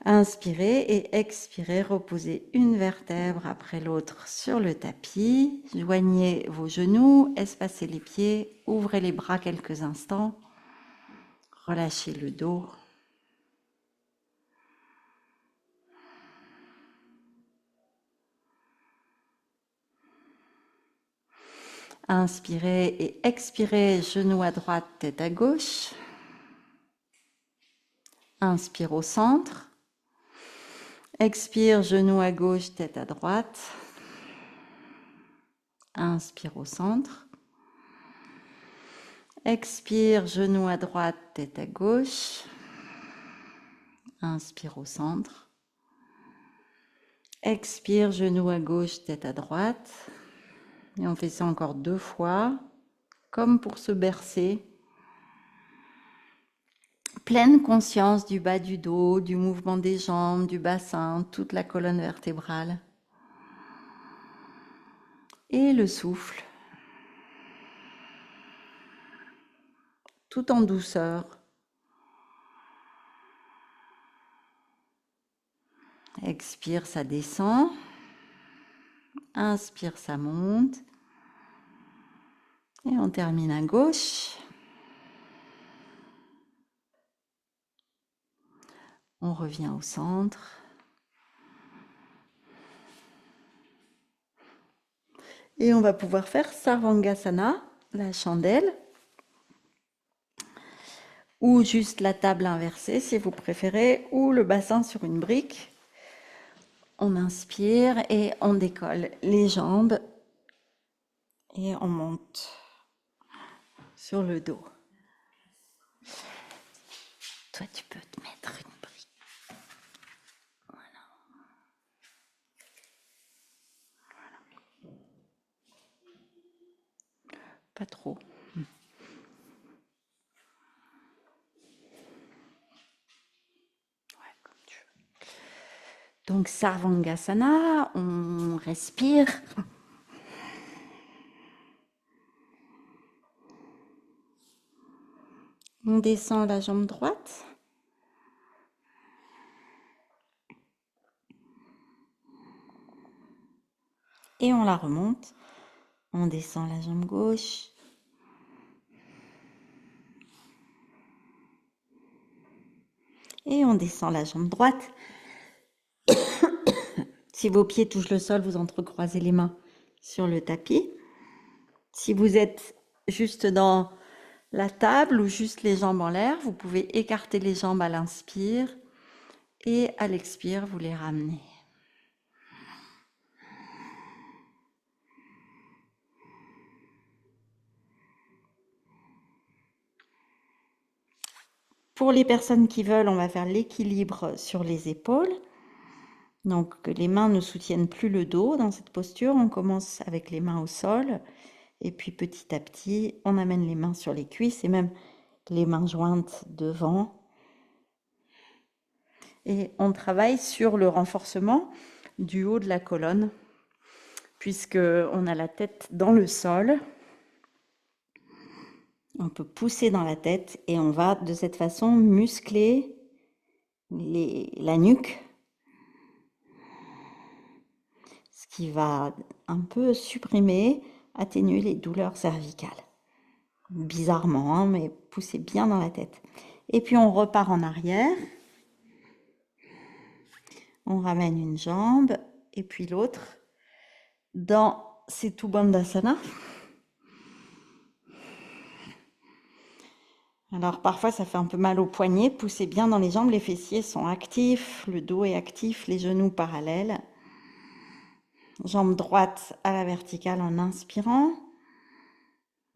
Inspirez et expirez, reposez une vertèbre après l'autre sur le tapis. Joignez vos genoux, espacez les pieds, ouvrez les bras quelques instants. Relâchez le dos. Inspirez et expirez, genoux à droite, tête à gauche. Inspire au centre. Expire, genoux à gauche, tête à droite. Inspire au centre. Expire, genoux à droite, tête à gauche. Inspire au centre. Expire, genoux à gauche, tête à droite. Et on fait ça encore 2 fois, comme pour se bercer. Pleine conscience du bas du dos, du mouvement des jambes, du bassin, toute la colonne vertébrale. Et le souffle. Tout en douceur. Expire, ça descend. Inspire, ça monte. Et on termine à gauche. On revient au centre. Et on va pouvoir faire Sarvangasana, la chandelle, ou juste la table inversée si vous préférez, ou le bassin sur une brique. On inspire et on décolle les jambes et on monte sur le dos. Toi, tu peux te mettre une brique. Voilà. Pas trop. Ouais, comme tu veux. Donc, Sarvangasana, on respire. On descend la jambe droite. Et on la remonte. On descend la jambe gauche. Et on descend la jambe droite. Si vos pieds touchent le sol, vous entrecroisez les mains sur le tapis. Si vous êtes juste dans la table ou juste les jambes en l'air, vous pouvez écarter les jambes à l'inspire et à l'expire, vous les ramenez. Pour les personnes qui veulent, on va faire l'équilibre sur les épaules. Donc, que les mains ne soutiennent plus le dos dans cette posture. On commence avec les mains au sol. Et puis, petit à petit, on amène les mains sur les cuisses et même les mains jointes devant. Et on travaille sur le renforcement du haut de la colonne, puisqu'on a la tête dans le sol. On peut pousser dans la tête et on va de cette façon muscler la nuque, ce qui va un peu supprimer, atténuer les douleurs cervicales. Bizarrement, hein, mais pousser bien dans la tête. Et puis on repart en arrière. On ramène une jambe et puis l'autre dans Setu Bandhasana. Alors parfois ça fait un peu mal aux poignets, poussez bien dans les jambes, les fessiers sont actifs, le dos est actif, les genoux parallèles. Jambe droite à la verticale en inspirant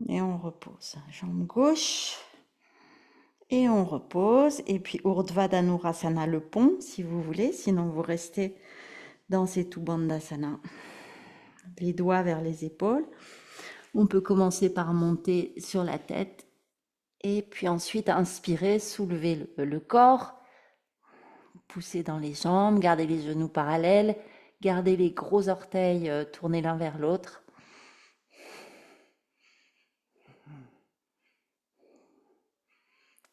et on repose. Jambe gauche et on repose. Et puis Urdhva Dhanurasana, le pont si vous voulez, sinon vous restez dans Setu Bandhasana. Les doigts vers les épaules. On peut commencer par monter sur la tête. Et puis ensuite, inspirer, soulever le corps, pousser dans les jambes, garder les genoux parallèles, garder les gros orteils tournés l'un vers l'autre.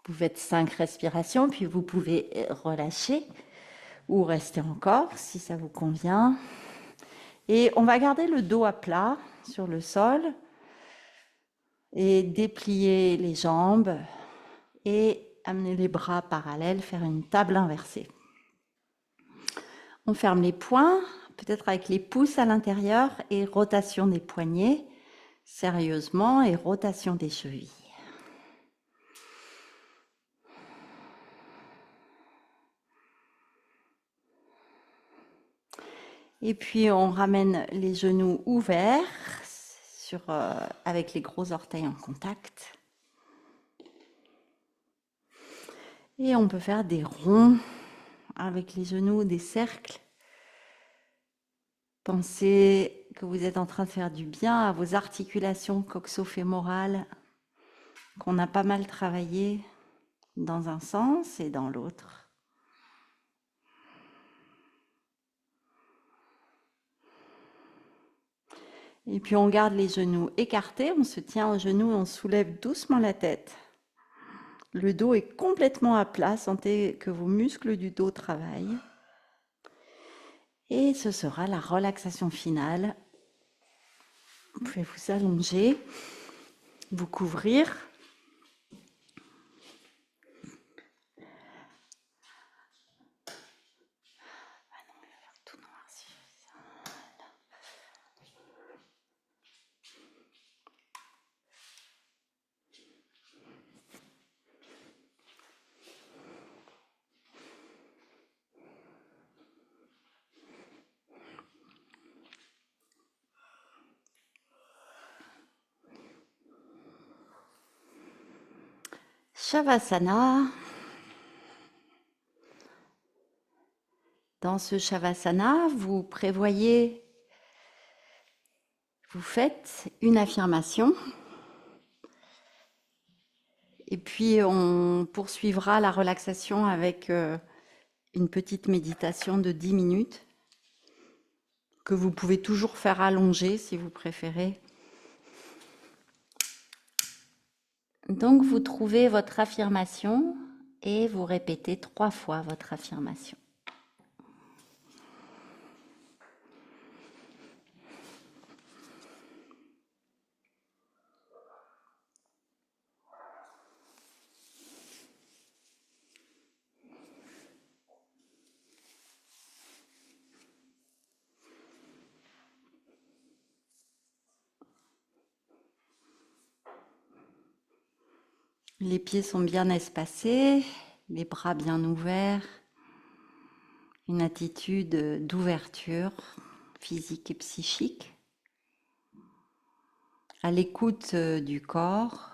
Vous faites 5 respirations, puis vous pouvez relâcher ou rester encore si ça vous convient. Et on va garder le dos à plat sur le sol et déplier les jambes et amener les bras parallèles, faire une table inversée. On ferme les poings, peut-être avec les pouces à l'intérieur et rotation des poignets, sérieusement, et rotation des chevilles. Et puis on ramène les genoux ouverts avec les gros orteils en contact. Et on peut faire des ronds avec les genoux, des cercles. Pensez que vous êtes en train de faire du bien à vos articulations coxo-fémorales qu'on a pas mal travaillé dans un sens et dans l'autre. Et puis on garde les genoux écartés, on se tient aux genoux, on soulève doucement la tête. Le dos est complètement à plat, sentez que vos muscles du dos travaillent. Et ce sera la relaxation finale. Vous pouvez vous allonger, vous couvrir. Shavasana. Dans ce Shavasana, vous faites une affirmation et puis on poursuivra la relaxation avec une petite méditation de 10 minutes que vous pouvez toujours faire allonger si vous préférez. Donc vous trouvez votre affirmation et vous répétez 3 fois votre affirmation. Les pieds sont bien espacés, les bras bien ouverts, une attitude d'ouverture physique et psychique, à l'écoute du corps.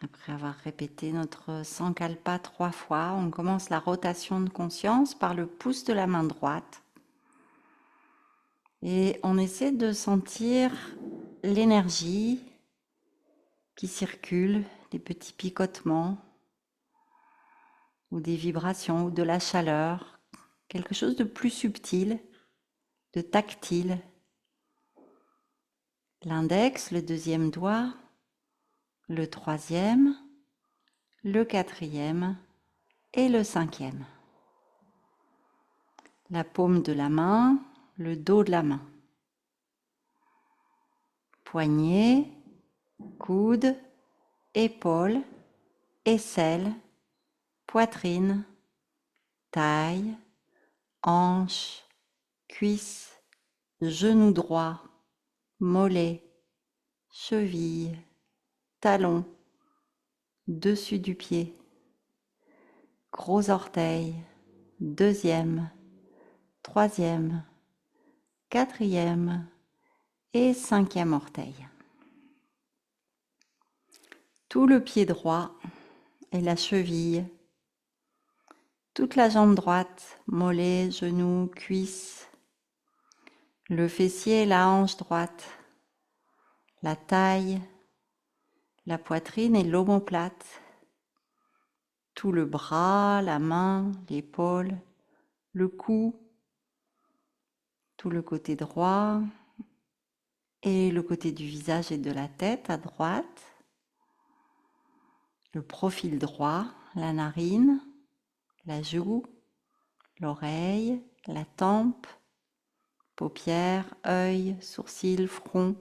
Après avoir répété notre Sankalpa 3 fois, on commence la rotation de conscience par le pouce de la main droite. Et on essaie de sentir l'énergie qui circule, des petits picotements ou des vibrations ou de la chaleur, quelque chose de plus subtil, de tactile. L'index, le deuxième doigt, le troisième, le quatrième et le cinquième. La paume de la main, le dos de la main. Poignet, coude, épaule, aisselle, poitrine, taille, hanche, cuisse, genou droit, mollet, cheville, talon, dessus du pied, gros orteil, deuxième, troisième, quatrième et cinquième orteil. Tout le pied droit et la cheville, toute la jambe droite, mollet, genou, cuisse, le fessier et la hanche droite, la taille, la poitrine et l'omoplate, tout le bras, la main, l'épaule, le cou, tout le côté droit et le côté du visage et de la tête à droite, le profil droit, la narine, la joue, l'oreille, la tempe, paupières, œil, sourcils, front,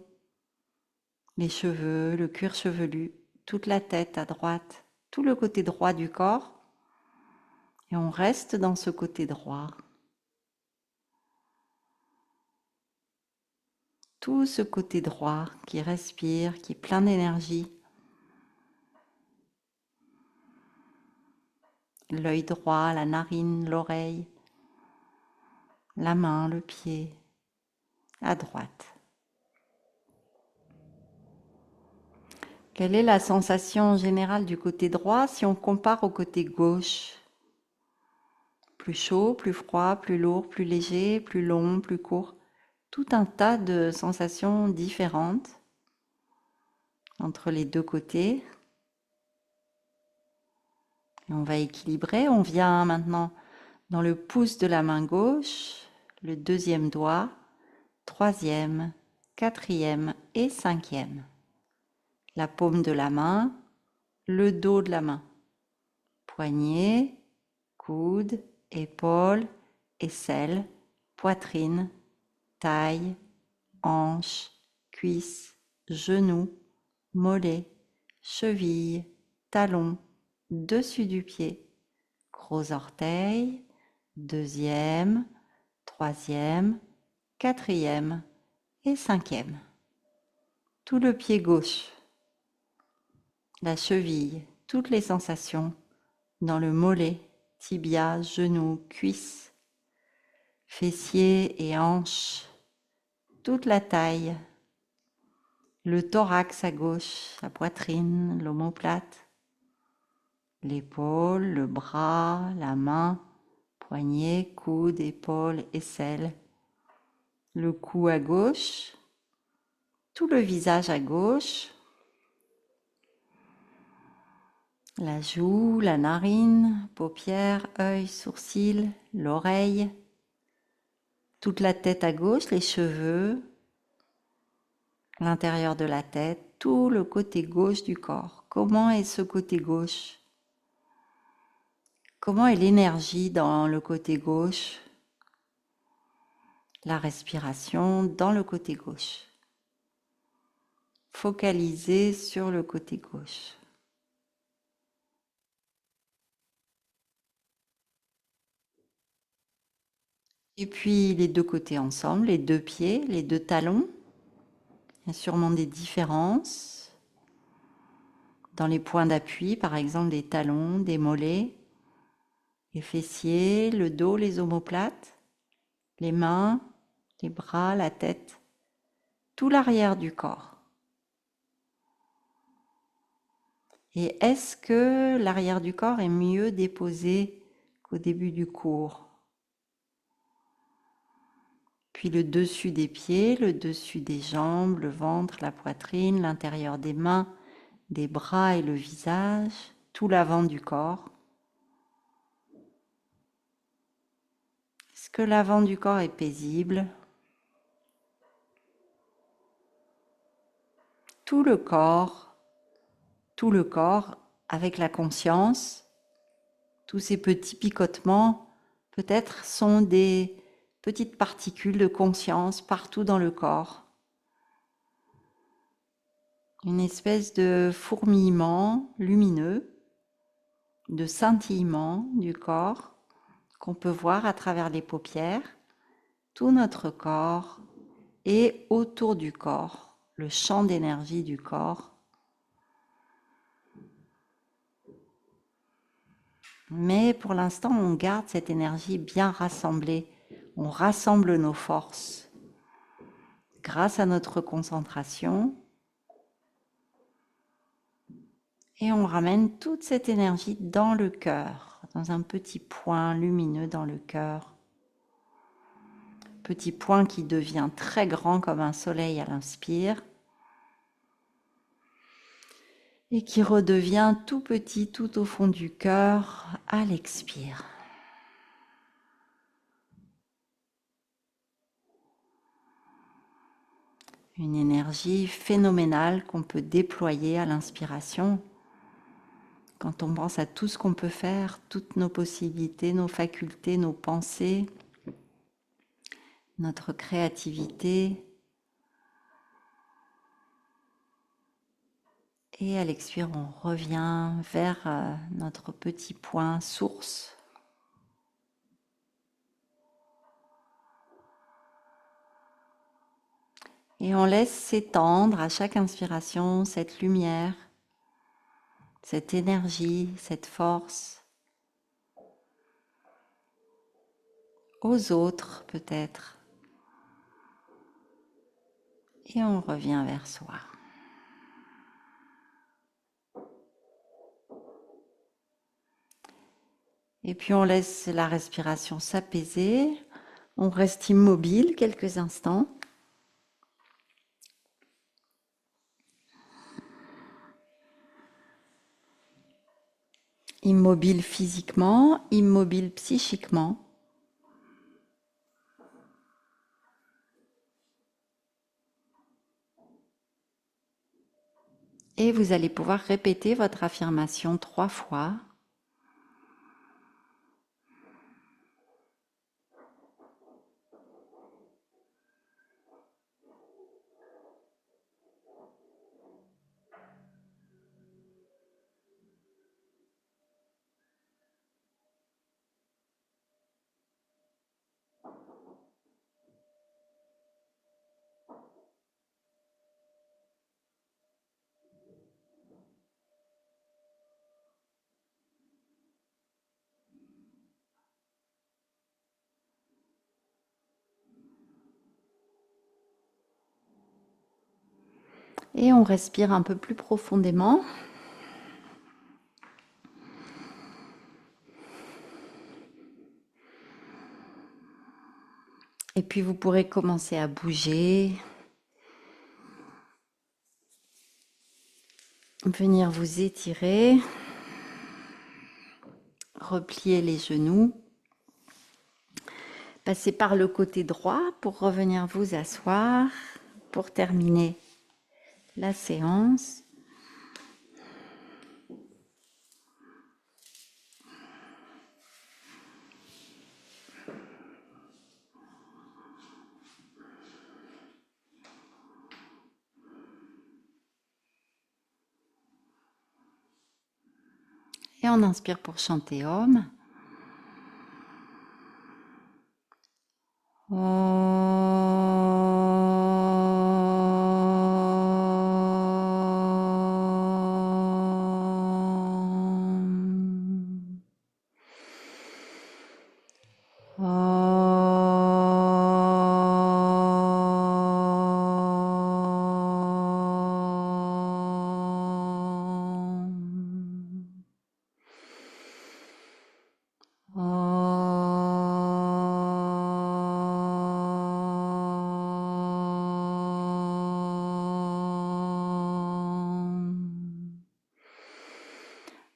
les cheveux, le cuir chevelu, toute la tête à droite, tout le côté droit du corps. Et on reste dans ce côté droit. Tout ce côté droit qui respire, qui est plein d'énergie. L'œil droit, la narine, l'oreille, la main, le pied, à droite. Quelle est la sensation générale du côté droit si on compare au côté gauche? Plus chaud, plus froid, plus lourd, plus léger, plus long, plus court. Tout un tas de sensations différentes entre les deux côtés. Et on va équilibrer. On vient maintenant dans le pouce de la main gauche, le deuxième doigt, troisième, quatrième et cinquième. La paume de la main, le dos de la main. Poignet, coude, épaule, aisselle, poitrine, taille, hanche, cuisse, genou, mollet, cheville, talon, dessus du pied, gros orteil, deuxième, troisième, quatrième et cinquième. Tout le pied gauche, la cheville, toutes les sensations dans le mollet, tibia, genou, cuisse, fessier et hanche, toute la taille, le thorax à gauche, la poitrine, l'omoplate, l'épaule, le bras, la main, poignet, coude, épaule, aisselle, le cou à gauche, tout le visage à gauche, la joue, la narine, paupières, œil, sourcils, l'oreille, toute la tête à gauche, les cheveux, l'intérieur de la tête, tout le côté gauche du corps. Comment est ce côté gauche? Comment est l'énergie dans le côté gauche? La respiration dans le côté gauche. Focalisez sur le côté gauche. Et puis les deux côtés ensemble, les deux pieds, les deux talons. Il y a sûrement des différences dans les points d'appui, par exemple des talons, des mollets, les fessiers, le dos, les omoplates, les mains, les bras, la tête, tout l'arrière du corps. Et est-ce que l'arrière du corps est mieux déposé qu'au début du cours? Puis le dessus des pieds, le dessus des jambes, le ventre, la poitrine, l'intérieur des mains, des bras et le visage, tout l'avant du corps. Est-ce que l'avant du corps est paisible? Tout le corps avec la conscience, tous ces petits picotements peut-être sont des petites particules de conscience partout dans le corps. Une espèce de fourmillement lumineux, de scintillement du corps qu'on peut voir à travers les paupières, tout notre corps et autour du corps, le champ d'énergie du corps. Mais pour l'instant, on garde cette énergie bien rassemblée. On rassemble nos forces grâce à notre concentration et on ramène toute cette énergie dans le cœur, dans un petit point lumineux dans le cœur. Petit point qui devient très grand comme un soleil à l'inspire et qui redevient tout petit tout au fond du cœur à l'expire. Une énergie phénoménale qu'on peut déployer à l'inspiration. Quand on pense à tout ce qu'on peut faire, toutes nos possibilités, nos facultés, nos pensées, notre créativité. Et à l'expire, on revient vers notre petit point source. Et on laisse s'étendre à chaque inspiration cette lumière, cette énergie, cette force aux autres peut-être. Et on revient vers soi. Et puis on laisse la respiration s'apaiser. On reste immobile quelques instants. Immobile physiquement, immobile psychiquement. Et vous allez pouvoir répéter votre affirmation 3 fois. Et on respire un peu plus profondément. Et puis vous pourrez commencer à bouger, venir vous étirer, replier les genoux, passer par le côté droit pour revenir vous asseoir, pour terminer la séance. Et on inspire pour chanter Om.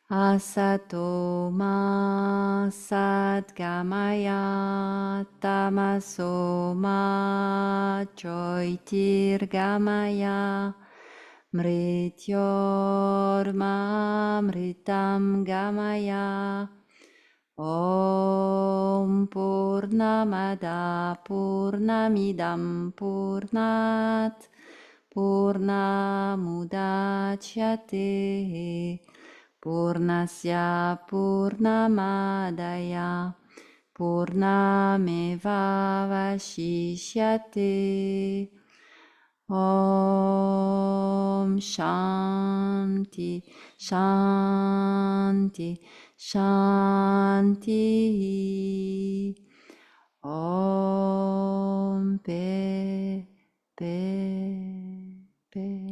Asato ma satgamaya tamaso ma jyotirgamaya mrityorma mritam gamaya. Om Purnamada Purnamidam Purnat Purnamudachyate Purnasya Purnamadaya Purnameva Vashishyate. Om Shanti Shanti Shanti. Om Paix, Paix, Paix.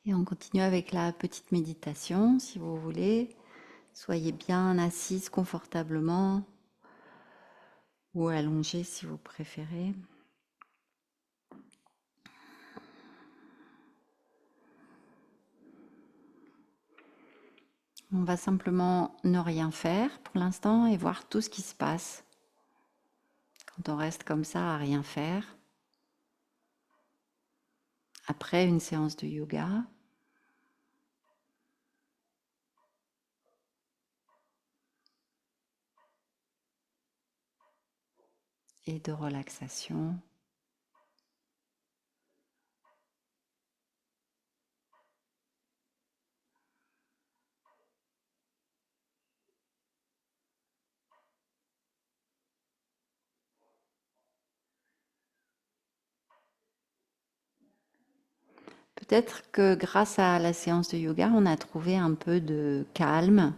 Et on continue avec la petite méditation, si vous voulez. Soyez bien assise confortablement ou allongée si vous préférez. On va simplement ne rien faire pour l'instant et voir tout ce qui se passe quand on reste comme ça à rien faire. Après une séance de yoga, et de relaxation. Peut-être que grâce à la séance de yoga, on a trouvé un peu de calme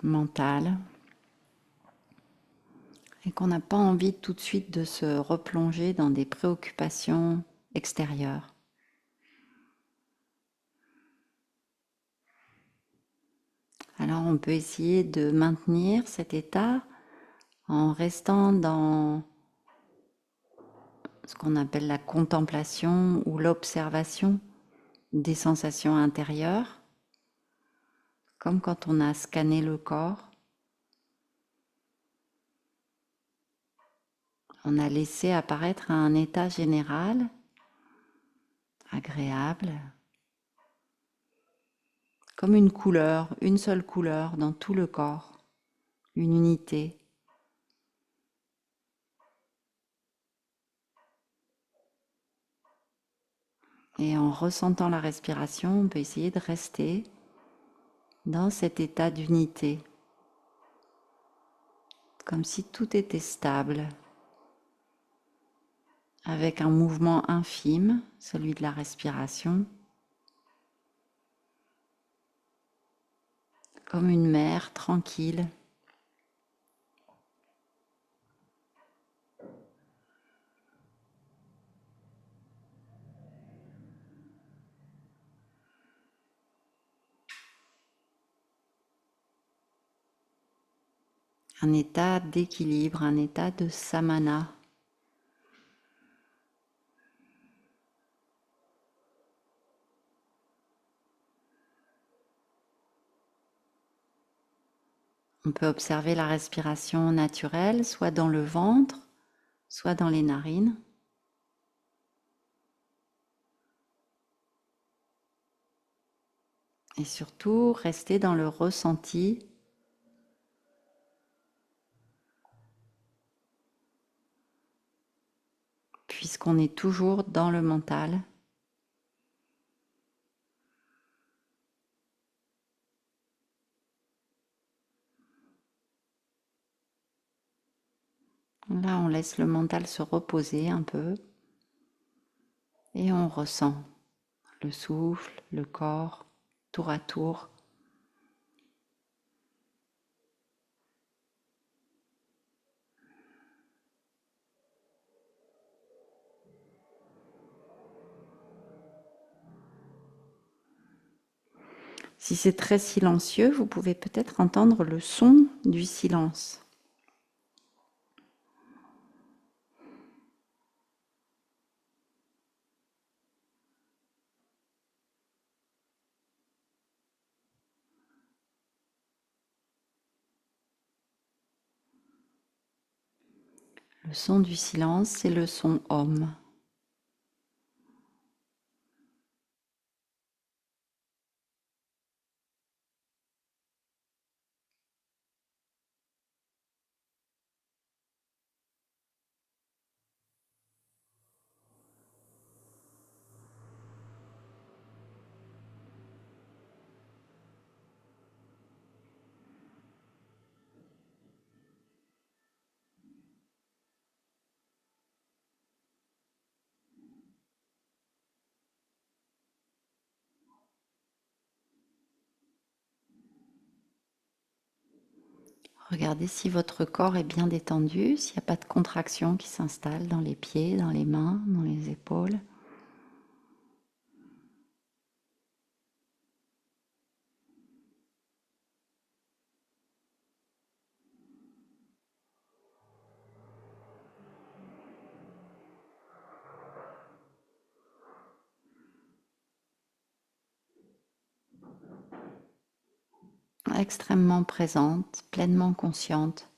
mental et qu'on n'a pas envie tout de suite de se replonger dans des préoccupations extérieures. Alors on peut essayer de maintenir cet état en restant dans ce qu'on appelle la contemplation ou l'observation des sensations intérieures, comme quand on a scanné le corps. On a laissé apparaître un état général agréable, comme une couleur, une seule couleur dans tout le corps, une unité. Et en ressentant la respiration, on peut essayer de rester dans cet état d'unité, comme si tout était stable, avec un mouvement infime, celui de la respiration, comme une mer tranquille. Un état d'équilibre, un état de samana. On peut observer la respiration naturelle, soit dans le ventre, soit dans les narines. Et surtout, rester dans le ressenti puisqu'on est toujours dans le mental. Là, on laisse le mental se reposer un peu et on ressent le souffle, le corps, tour à tour. Si c'est très silencieux, vous pouvez peut-être entendre le son du silence. Le son du silence, c'est le son Om. Regardez si votre corps est bien détendu, s'il n'y a pas de contraction qui s'installe dans les pieds, dans les mains, dans les épaules. Extrêmement présente, pleinement consciente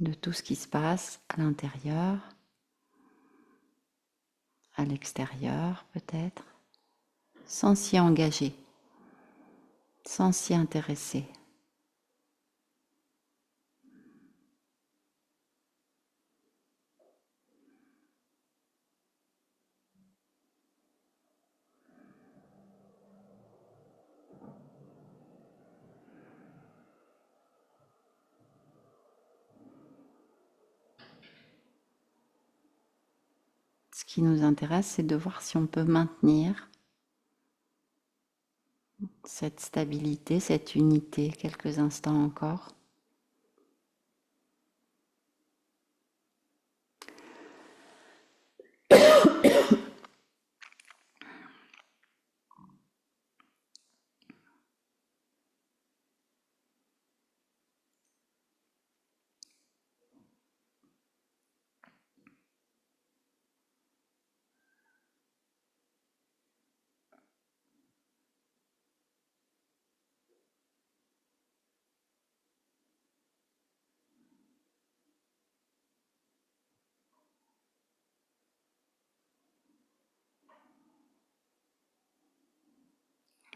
de tout ce qui se passe à l'intérieur, à l'extérieur peut-être, sans s'y engager, sans s'y intéresser. Ce qui nous intéresse, c'est de voir si on peut maintenir cette stabilité, cette unité quelques instants encore.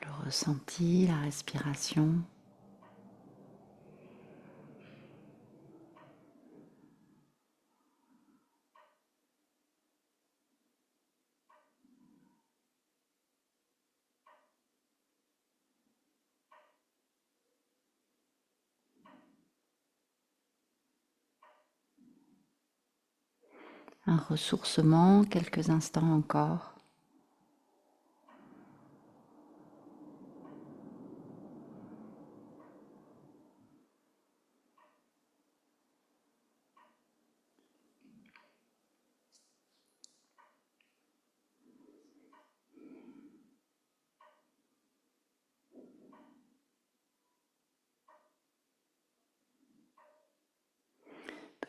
Le ressenti, la respiration. Un ressourcement, quelques instants encore.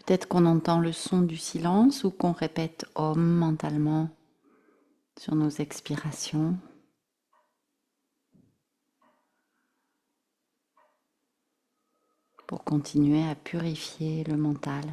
Peut-être qu'on entend le son du silence ou qu'on répète Om mentalement sur nos expirations. Pour continuer à purifier le mental.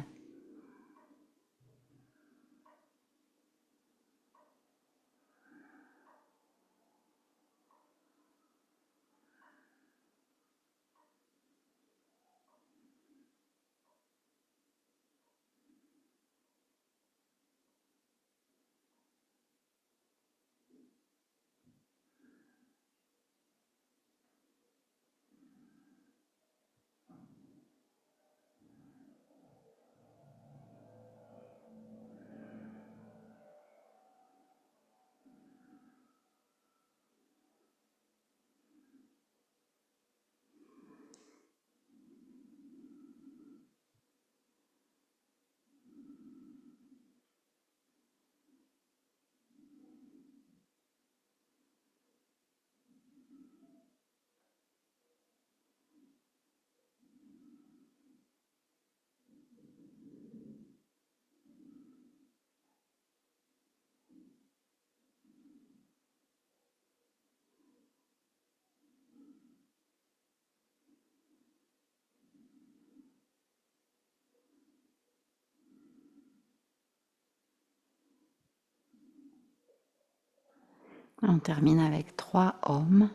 On termine avec 3 Om,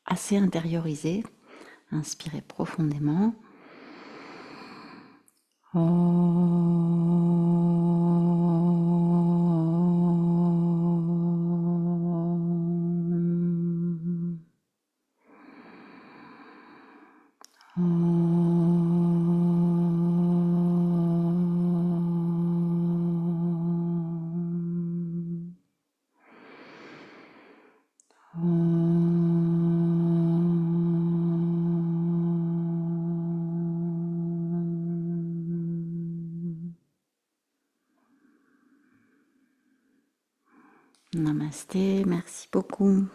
assez intériorisés. Inspirez profondément. Namasté, merci beaucoup.